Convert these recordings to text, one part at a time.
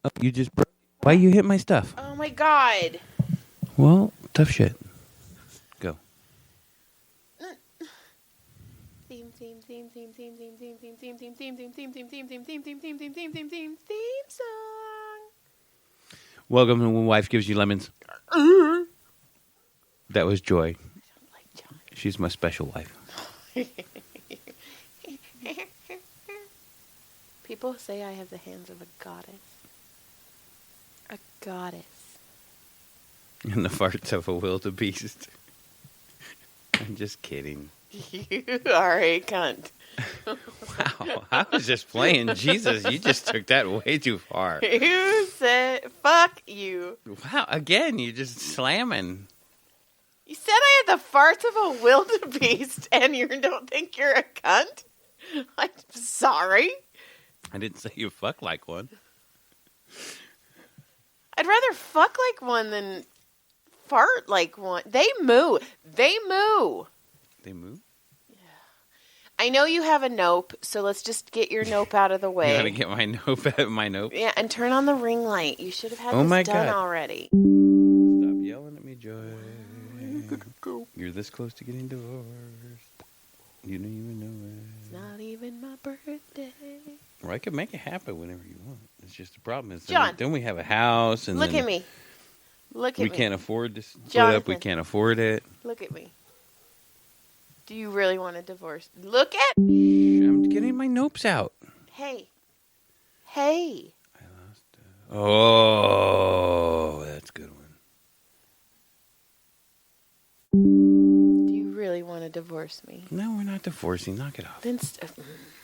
Oh, you just broke. Why you hit my stuff? Oh my god. Well, tough shit. Go. Theme song. Welcome to When Wife Gives You Lemons. That was Joy. Like John. She's my special wife. People say I have the hands of a goddess. A goddess. And the farts of a wildebeest. I'm just kidding. You are a cunt. Wow, I was just playing. Jesus, you just took that way too far. You said, fuck you. Wow, again, you're just slamming. You said I had the farts of a wildebeest and you don't think you're a cunt? I'm sorry. I didn't say you fuck like one. I'd rather fuck like one than fart like one. They moo. They moo. They move? I know you have a nope, so let's just get your nope out of the way. You want to get my nope out of my nope? Yeah, and turn on the ring light. You should have had Oh this my done God. already. Stop yelling at me, Joy. You're this close to getting divorced. You don't even know it. It's not even my birthday. Well, I can make it happen whenever you want. It's just the problem is John. then we have a house and Look then at me. Look at we me. can't afford to split up. Jonathan. We can't afford it. Look at me. Do you really want a divorce? Look at... I'm getting my nopes out. Hey. Hey. I lost. Oh, that's a good one. Do you really want to divorce me? No, we're not divorcing. Knock it off. Then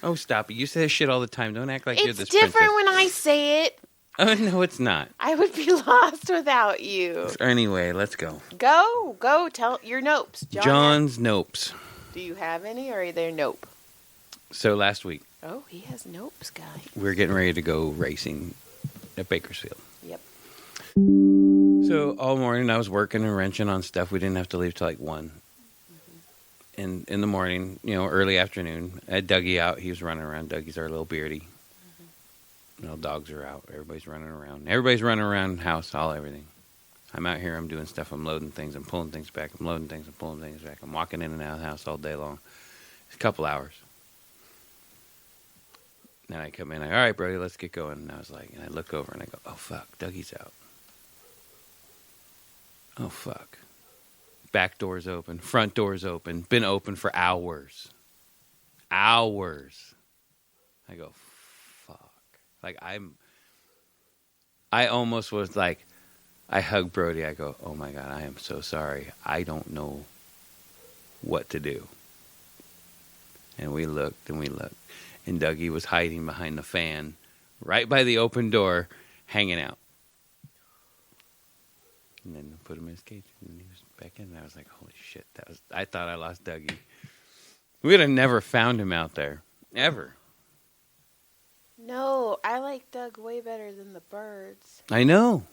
Oh, stop it. You say this shit all the time. Don't act like you're it's this different princess. when I say it. Oh, no, it's not. I would be lost without you. Anyway, let's go. Go. Tell your nopes. John's nopes. Do you have any, or are they nope? So last week, Oh, he has nopes, guy. we were getting ready to go racing at Bakersfield. Yep. So all morning I was working and wrenching on stuff. We didn't have to leave till like 1. Mm-hmm. And in the morning, early afternoon, I had Dougie out. He was running around. Dougie's our little beardy. Dogs are out. Everybody's running around. Everybody's running around the house, everything. I'm out here. I'm doing stuff. I'm loading things. I'm pulling things back. I'm loading things. I'm pulling things back. I'm walking in and out of the house all day long. It's a couple hours. Then I come in. All right, Brody, let's get going. And I was like, and I look over and I go, oh, fuck, Dougie's out. Oh, fuck. Back door's open. Front door's open. Been open for hours. Hours. I go, fuck. Like, I almost was like, I hug Brody. I go, oh, my God, I am so sorry. I don't know what to do. And we looked and we looked. And Dougie was hiding behind the fan right by the open door, hanging out. And then put him in his cage. And he was back in. And I was like, holy shit. I thought I lost Dougie. We would have never found him out there. Ever. No, I like Doug way better than the birds. I know.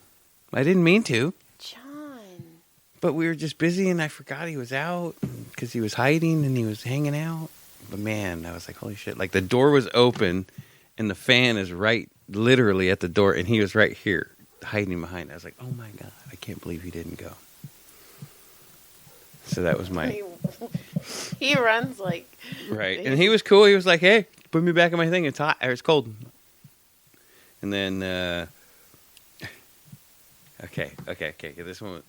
I didn't mean to. John. But we were just busy and I forgot he was out because he was hiding and he was hanging out. But man, I was like, holy shit. Like the door was open and the fan is right literally at the door and he was right here hiding behind it. I was like, oh my God, I can't believe he didn't go. So that was my... He runs like... Right. And he was cool. He was like, hey, put me back in my thing. It's hot or it's cold. And then... Okay.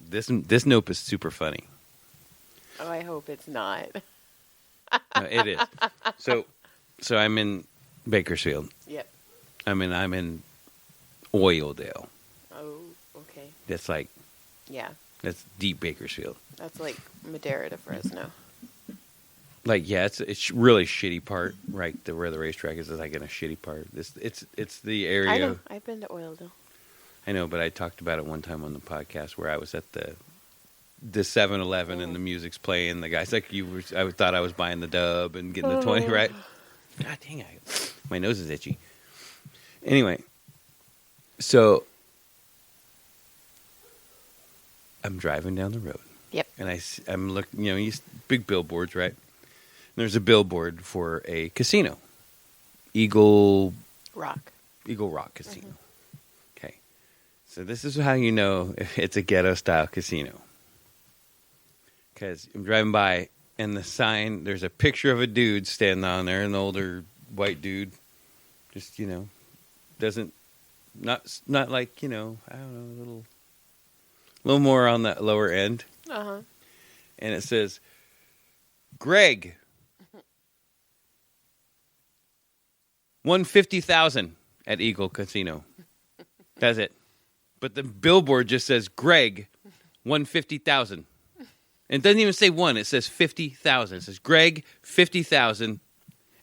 This nope is super funny. Oh, I hope it's not. It is. So I'm in Bakersfield. Yep. I'm in Oildale. Oh, okay. That's like... Yeah. That's deep Bakersfield. That's like Madera to Fresno. Like, yeah, it's really shitty part, right? Where the racetrack is like in a shitty part. It's the area. I know. I've been to Oildale. I know, but I talked about it one time on the podcast where I was at the 7-Eleven and the music's playing. The guy's like, I thought I was buying the dub and getting the 20, right? God dang it. My nose is itchy. Anyway, so I'm driving down the road. Yep. And I'm looking, big billboards, right? And there's a billboard for a casino. Eagle Rock Casino. Okay. So this is how you know if it's a ghetto-style casino. Because I'm driving by, and the sign, there's a picture of a dude standing on there, an older white dude. Just, doesn't, not like, I don't know, a little more on the lower end. Uh-huh. And it says, Greg, 150,000 at Eagle Casino. That's it. But the billboard just says, Greg, 150,000. And it doesn't even say one. It says 50,000. It says, Greg, 50,000.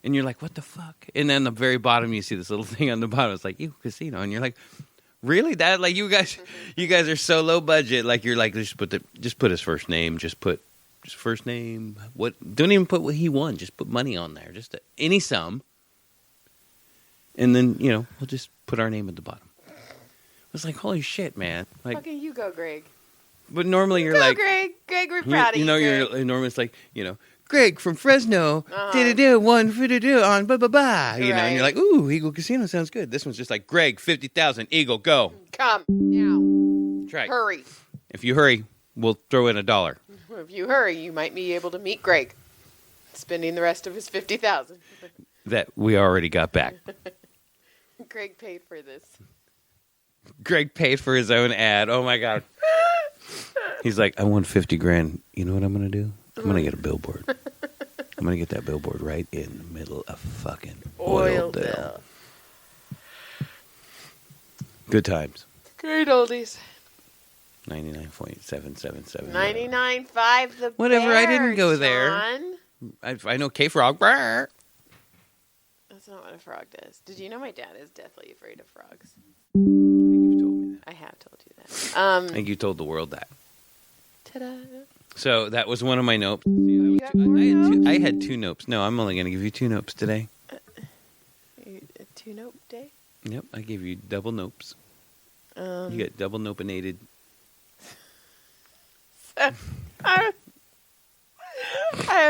And you're like, what the fuck? And then the very bottom, you see this little thing on the bottom. It's like, Eagle Casino. And you're like, really? That, like, you guys are so low budget. Like, you're like, just put his first name. Just first name. Don't even put what he won. Just put money on there. Just any sum. And then, we'll just put our name at the bottom. I was like, holy shit, man. Like, fucking you go, Greg. But normally you're go, like, Greg, we're proud of you. You're normally it's like, Greg from Fresno, one on blah blah blah. And you're like, ooh, Eagle Casino sounds good. This one's just like, Greg, 50,000, Eagle, go. Come now. That's right. Hurry. If you hurry, we'll throw in $1. If you hurry, you might be able to meet Greg, spending the rest of his 50,000. That we already got back. Greg paid for this. Greg paid for his own ad. Oh my God. He's like, I won 50 grand. You know what I'm going to do? I'm going to get a billboard. I'm going to get that billboard right in the middle of fucking Oildale. Good times. Great oldies. 99.777. 99.5 the Whatever, bear, I didn't go there. John. I know K-Frog. Brr. That's not what a frog does. Did you know my dad is deathly afraid of frogs? I think you've told me that. I have told you that. I think you told the world that. Ta-da. So that was one of my nopes. I had two nopes. No, I'm only going to give you 2 nopes today. A 2-nope day? Yep, I gave you double nopes. You got double nopinated. So, I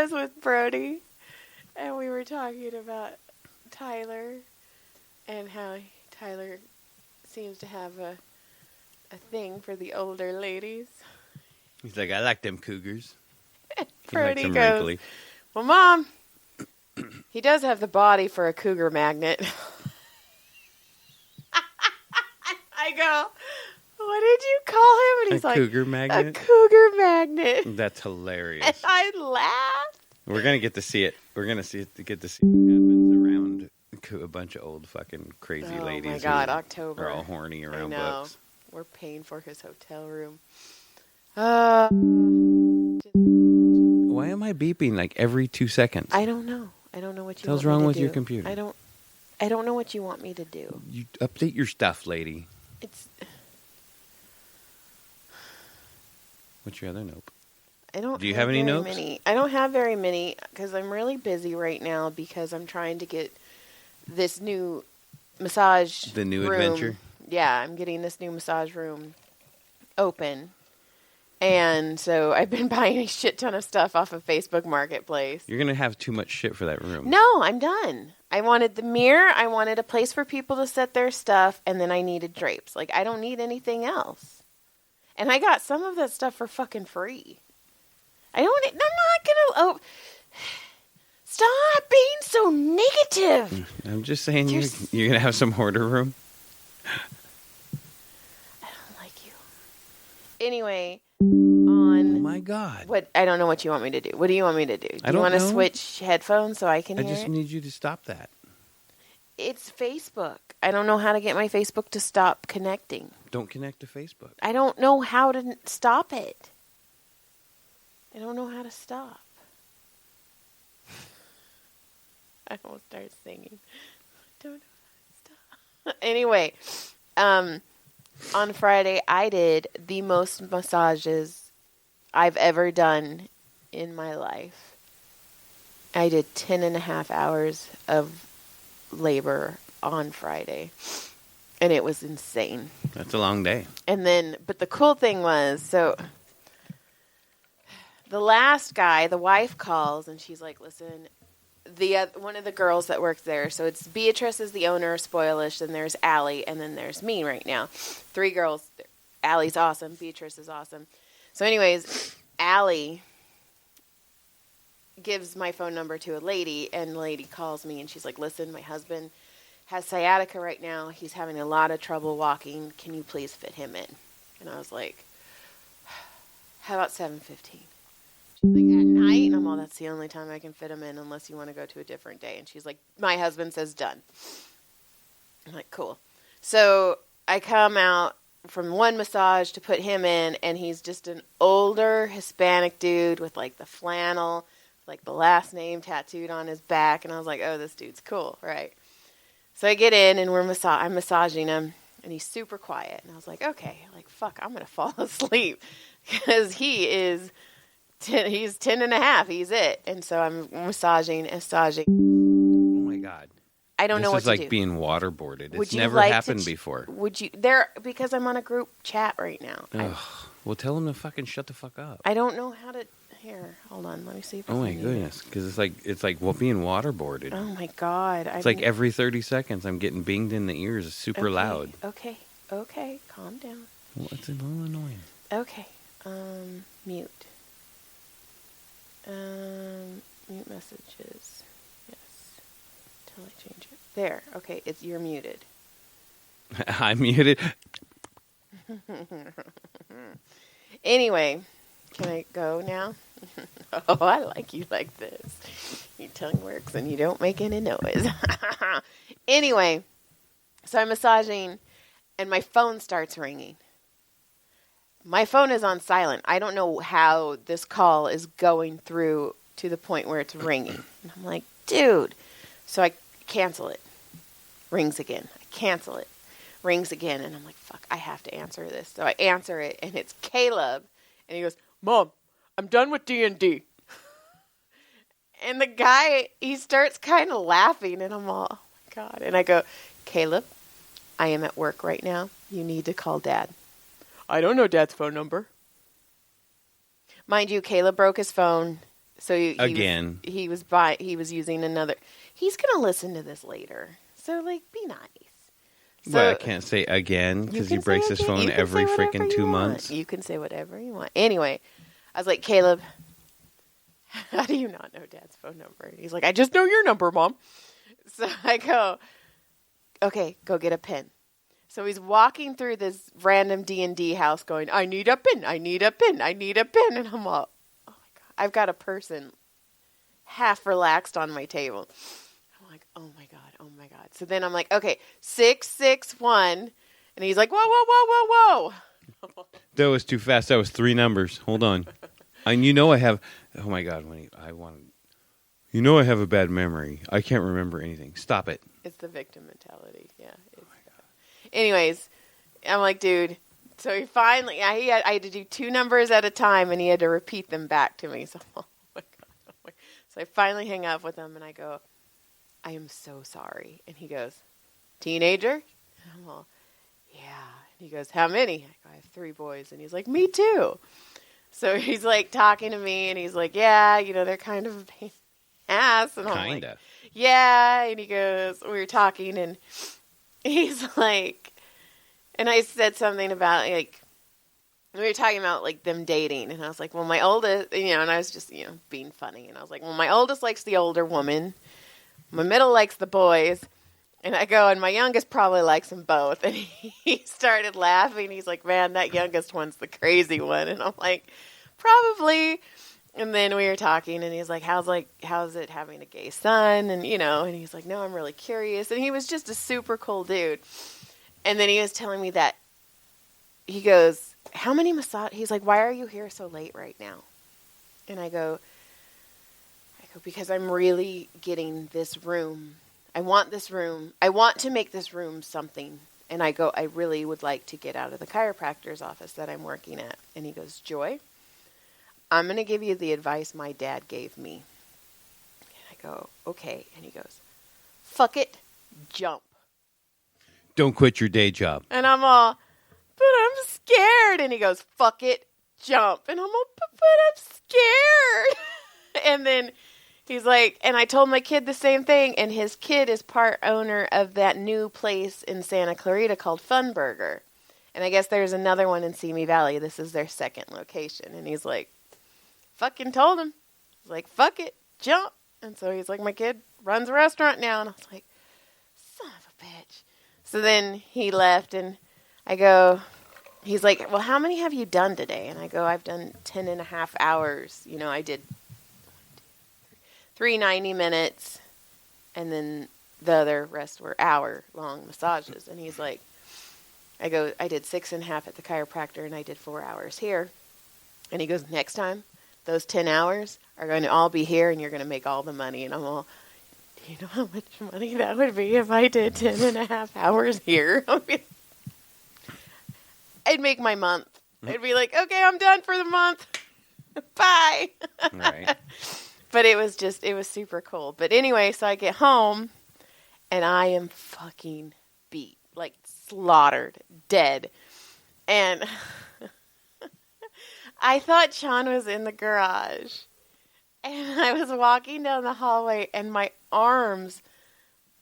was with Brody, and we were talking about Tyler and how Tyler seems to have a thing for the older ladies. He's like, I like them cougars. Brody them goes, wrinkly. well, Mom, he does have the body for a cougar magnet. I go, what did you call him? And he's like, cougar magnet? A cougar magnet. That's hilarious. And I laughed. We're going to get to see it. We're going to get to see what happens around a bunch of old fucking crazy ladies. Oh, my God, October. Are all horny around I know. books. We're paying for his hotel room. Why am I beeping like every 2 seconds? I don't know. I don't know what you What's want me to do. wrong with your computer? I don't know what you want me to do. You update your stuff, lady. What's your other nope? Do you have any notes? I don't have very many because I'm really busy right now because I'm trying to get this new massage The new room. adventure? Yeah, I'm getting this new massage room open. And so I've been buying a shit ton of stuff off of Facebook Marketplace. You're going to have too much shit for that room. No, I'm done. I wanted the mirror. I wanted a place for people to set their stuff. And then I needed drapes. Like, I don't need anything else. And I got some of that stuff for fucking free. I'm not going to... Oh, stop being so negative. I'm just saying you're going to have some hoarder room. I don't like you. Anyway... Oh my God. What? I don't know what you want me to do. What do you want me to do? Do you want to switch headphones so I can hear it? I just need you to stop that. It's Facebook. I don't know how to get my Facebook to stop connecting. Don't connect to Facebook. I don't know how to stop it. I don't know how to stop. I won't start singing. I don't know how to stop. Anyway, on Friday, I did the most massages I've ever done in my life. I did 10.5 hours of labor on Friday, and it was insane. That's a long day. And then, but the cool thing was, so the last guy, the wife calls, and she's like, listen, one of the girls that works there. So it's Beatrice is the owner of Spoilish, then there's Allie, and then there's me right now. 3 girls. Allie's awesome. Beatrice is awesome. So anyways, Allie gives my phone number to a lady, and the lady calls me, and she's like, listen, my husband has sciatica right now. He's having a lot of trouble walking. Can you please fit him in? And I was like, how about 7:15? She's like, at night? And I'm all, that's the only time I can fit him in unless you want to go to a different day. And she's like, my husband says done. I'm like, cool. So I come out from one massage to put him in, and he's just an older Hispanic dude with like the flannel, like the last name tattooed on his back. And I was like, oh, this dude's cool, right? So I get in, and I'm massaging him, and he's super quiet. And I was like, okay, like, fuck, I'm going to fall asleep because he's 10 and a half. He's it. And so I'm massaging. Oh, my God. I don't know what to do. This is like being waterboarded. It's never like happened before. Would you? Because I'm on a group chat right now. Well, tell him to fucking shut the fuck up. I don't know how to... Here, hold on. Let me see if I Oh, can my goodness. Because it's like being waterboarded. Oh, my God. It's like every 30 seconds I'm getting binged in the ears. It's super loud. Okay. Calm down. Well, it's a little annoying. Okay. Mute. Mute messages. Yes. Till I change it. There. Okay. You're muted. I'm muted. Anyway, can I go now? Oh, I like you like this. Your tongue works and you don't make any noise. Anyway, so I'm massaging and my phone starts ringing. My phone is on silent. I don't know how this call is going through to the point where it's ringing. And I'm like, dude. So I cancel it. Rings again. I cancel it. Rings again. And I'm like, fuck, I have to answer this. So I answer it, and it's Caleb. And he goes, Mom, I'm done with D&D. And the guy, he starts kind of laughing, and I'm all, oh my God. And I go, Caleb, I am at work right now. You need to call Dad. I don't know Dad's phone number. Mind you, Caleb broke his phone. So he was using another. He's going to listen to this later. So, like, be nice. So, well, I can't say again because he breaks his phone every freaking 2 months. You can say whatever you want. Anyway, I was like, Caleb, how do you not know Dad's phone number? And he's like, I just know your number, Mom. So I go, okay, go get a pen. So he's walking through this random D&D house going, I need a pen, I need a pen, I need a pen. And I'm all, oh my God, I've got a person half relaxed on my table. I'm like, oh my God. So then I'm like, okay, 661. And he's like, whoa. That was too fast. That was 3 numbers. Hold on. And I have, oh my God, I have a bad memory. I can't remember anything. Stop it. It's the victim mentality. Yeah. Anyways, I'm like, dude. So he finally, I had to do 2 numbers at a time, and he had to repeat them back to me. So, oh my God. So I finally hang up with him, and I go, I am so sorry. And he goes, teenager? And I'm all, yeah. And he goes, how many? I go, I have 3 boys. And he's like, me too. So he's like talking to me, and he's like, yeah, they're kind of a pain in the ass. And I'm like, yeah. And he goes, we were talking, and he's like, and I said something about, like, we were talking about, like, them dating. And I was like, well, my oldest, and I was just, being funny. And I was like, well, my oldest likes the older woman. My middle likes the boys. And I go, and my youngest probably likes them both. And he started laughing. He's like, man, that youngest one's the crazy one. And I'm like, probably. And then we were talking, and he's like, how's it having a gay son? And, and he's like, no, I'm really curious. And he was just a super cool dude. And then he was telling me that, he goes, how many he's like, why are you here so late right now? And I go, because I'm really getting this room. I want to make this room something. And I go, I really would like to get out of the chiropractor's office that I'm working at. And he goes, Joy, I'm going to give you the advice my dad gave me. And I go, okay. And he goes, fuck it, jump. Don't quit your day job. And I'm all, but I'm scared. And he goes, fuck it, jump. And I'm all, but I'm scared. And then He's like, and I told my kid the same thing, and his kid is part owner of that new place in Santa Clarita called Fun Burger. And I guess there's another one in Simi Valley. This is their second location. And he's like, fucking told him. He's like, fuck it, jump. And so he's like, my kid runs a restaurant now. And I was like, son of a bitch. So then he left, and I go, he's like, well, how many have you done today? And I go, I've done 10 and a half hours. You know, I did 3 90-minute, and then the other rest were hour-long massages. And he's like, I go, I did 6.5 at the chiropractor, and I did 4 hours here. And he goes, next time, those 10 hours are going to all be here, and you're going to make all the money. And I'm all, do you know how much money that would be if I did 10 and a half hours here? I'd make my month. I'd be like, okay, I'm done for the month. Bye. Right. But it was super cool. But anyway, so I get home, and I am fucking beat. Like, slaughtered. Dead. And I thought Sean was in the garage. And I was walking down the hallway, and my arms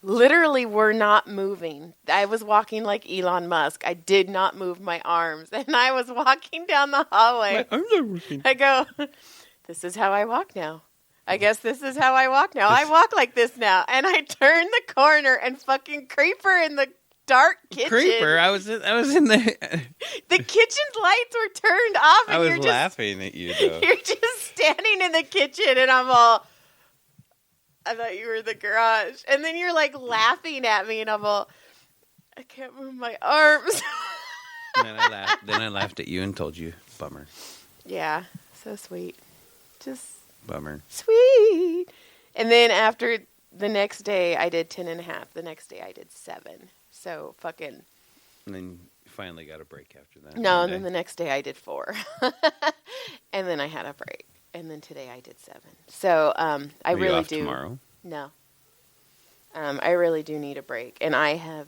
literally were not moving. I was walking like Elon Musk. I did not move my arms. And I was walking down the hallway. My arms are working. I go, this is how I walk now. I guess this is how I walk now. I walk like this now. And I turned the corner, and fucking Creeper in the dark kitchen. Creeper? I was in the... The kitchen's lights were turned off. And I was you're laughing at you, though. You're just standing in the kitchen, and I'm all, I thought you were in the garage. And then you're like laughing at me, and I'm all, I can't move my arms. And then I laughed at you and told you, bummer. Yeah, so sweet. Just Bummer. sweet. And then after the next day, I did 10 and a half. The next day, I did 7. So fucking. And then you finally got a break after that. No, and then the next day, I did 4. And then I had a break. And then today, I did 7. So I Are you really off do. tomorrow? No. I really do need a break. And I'm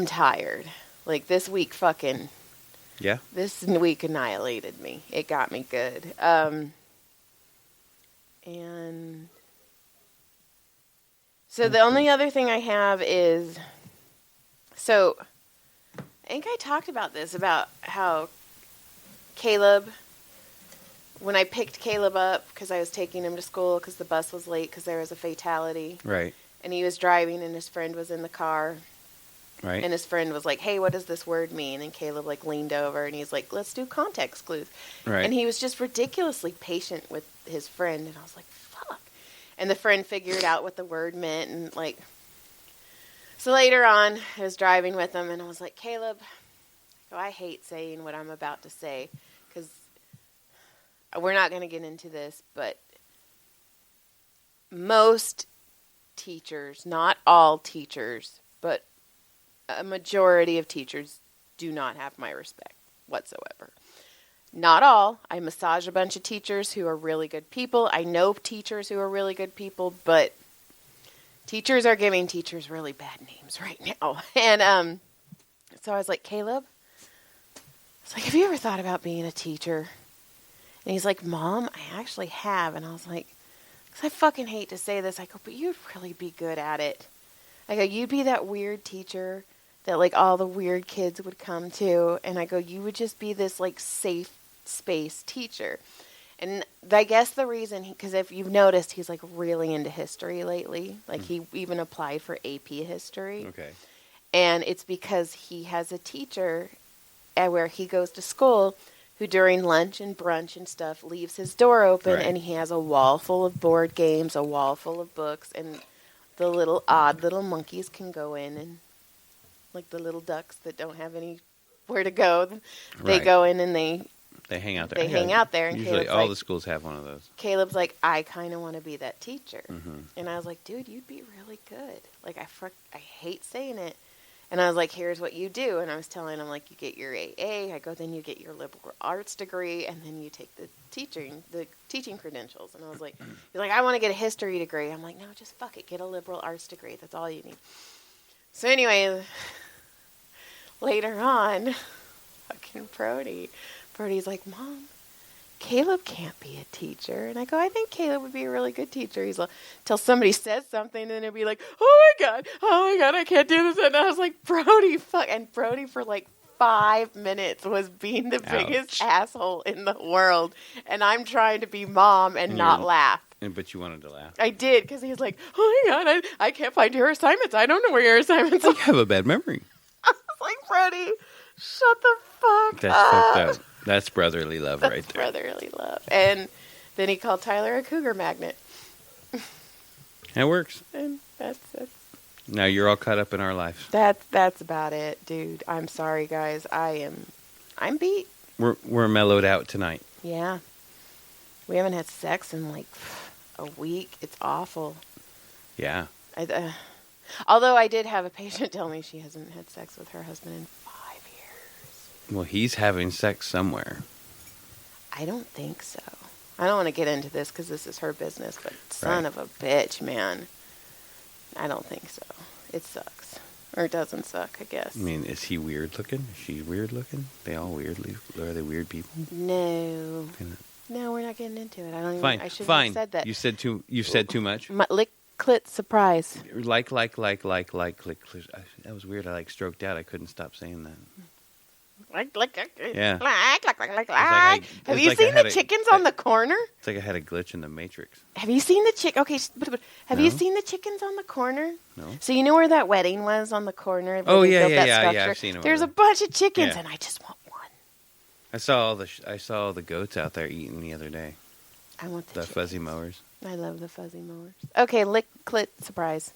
tired. Like, this week fucking. Yeah. This week annihilated me. It got me good. And so the only other thing I have is, so I think I talked about this, about how Caleb, when I picked Caleb up because I was taking him to school because the bus was late because there was a fatality. Right. And he was driving and his friend was in the car. Right. And his friend was like, hey, what does this word mean? And Caleb like leaned over and he's like, let's do context clues. Right. And he was just ridiculously patient with his friend. And I was like, fuck. And the friend figured out what the word meant. And like, so later on, I was driving with him and I was like, Caleb, I hate saying what I'm about to say because we're not going to get into this, but most teachers, not all teachers, but a majority of teachers do not have my respect whatsoever. Not all. I massage a bunch of teachers who are really good people. I know teachers who are really good people, but teachers are giving teachers really bad names right now. And so I was like, Caleb, I was like, have you ever thought about being a teacher? And he's like, Mom, I actually have. And I was like, because I fucking hate to say this. I go, but you'd really be good at it. I go, you'd be that weird teacher that like all the weird kids would come to. And I go, you would just be this like safe space teacher. And I guess the reason, because if you've noticed, he's like really into history lately. Like he even applied for AP history. Okay. And it's because he has a teacher at where he goes to school who during lunch and brunch and stuff leaves his door open. Right. And he has a wall full of board games, a wall full of books, and the little odd little monkeys can go in, and like the little ducks that don't have anywhere to go, they Right. go in and they hang out there. They hang out there. And Usually Caleb's all like, the schools have one of those. Caleb's like, I kind of want to be that teacher. Mm-hmm. And I was like, dude, you'd be really good. Like, I hate saying it. And I was like, here's what you do. And I was telling him, like, you get your AA. I go, then you get your liberal arts degree, and then you take the teaching credentials. And I was like, he's like, I want to get a history degree. I'm like, no, just fuck it. Get a liberal arts degree. That's all you need. So anyway, later on, fucking Brody's like, Mom, Caleb can't be a teacher. And I go, I think Caleb would be a really good teacher. He's like, till somebody says something, and then he'll be like, oh my God, I can't do this. And I was like, Brody, fuck. And Brody for like 5 minutes was being the biggest asshole in the world. And I'm trying to be mom and not laugh. But you wanted to laugh. I did, because he was like, oh my God, I can't find your assignments. I don't know where your assignments are. You have a bad memory. I was like, Brody, shut the fuck That's up. fucked up. That's brotherly love right there. Brotherly love. And then he called Tyler a cougar magnet. It works. And that's it. Now you're all caught up in our lives. That's about it, dude. I'm sorry, guys. I'm beat. We're mellowed out tonight. Yeah. We haven't had sex in like a week. It's awful. Yeah. Although I did have a patient tell me she hasn't had sex with her husband in 5 years. Well, he's having sex somewhere. I don't think so. I don't want to get into this because this is her business, but son of a bitch, man. I don't think so. It sucks. Or it doesn't suck, I guess. I mean, is he weird looking? Is she weird looking? They all weirdly... Are they weird people? No. No, we're not getting into it. I don't Fine. even... I shouldn't Fine. have said that. You said too much. Lick, clit, surprise. Like. That was weird. I stroked out. I couldn't stop saying that. Yeah. Have you seen the chickens on the corner? It's like I had a glitch in the Matrix. Have you seen the Okay, have you seen the chickens on the corner? No. So you know where that wedding was on the corner? Oh yeah. I've seen them. There's a bunch of chickens, and I just want one. I saw all the goats out there eating the other day. I want the chickens. fuzzy mowers. I love the fuzzy mowers. Okay, lick, clit, surprise.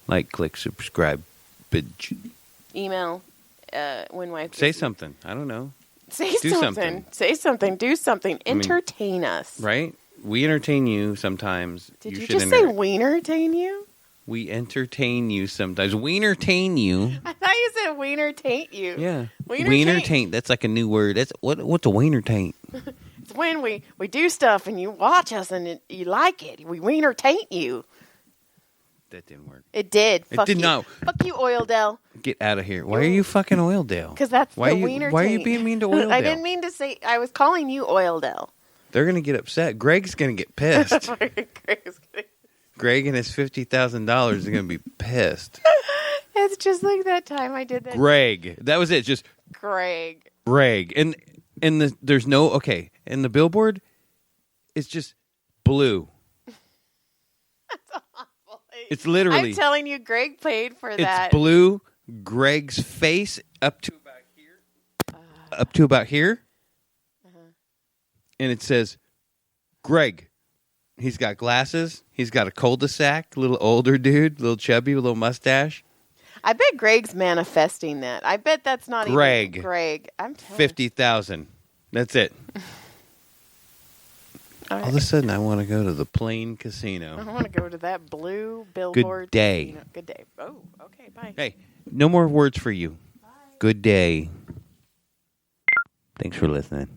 Like, click, subscribe, bitch. Email. When wife say something. I don't know. Do something. Say something. Do something. Entertain us. Right? We entertain you sometimes. Did you just say we entertain you? We entertain you sometimes. We entertain you. I thought you said wiener taint you. Yeah. Wiener taint. That's like a new word. That's what's a wiener taint? It's when we do stuff and you watch us and you like it. We wiener taint you. That didn't work. It did. It did not. Fuck you, Oildale. Get out of here. Why are you fucking Oildale? Because that's the wiener taint. Why are you being mean to Oildale? I didn't mean to say... I was calling you Oildale. They're going to get upset. Greg's going to get pissed. Greg and his $50,000 are going to be pissed. It's just like that time I did that. Greg. That was it. Just Greg. And there's no... Okay. And the billboard is just blue. That's awful. It's literally... I'm telling you, Greg paid for that. It's blue. Greg's face up to about here. And it says, Greg. He's got glasses. He's got a cul-de-sac. Little older dude. Little chubby. Little mustache. I bet Greg's manifesting that. I bet that's not even Greg. I'm telling you. 50,000. That's it. All of a sudden, I want to go to the Plain Casino. I want to go to that blue billboard. Good day. Casino. Good day. Oh, okay, bye. Hey, no more words for you. Bye. Good day. Thanks for listening.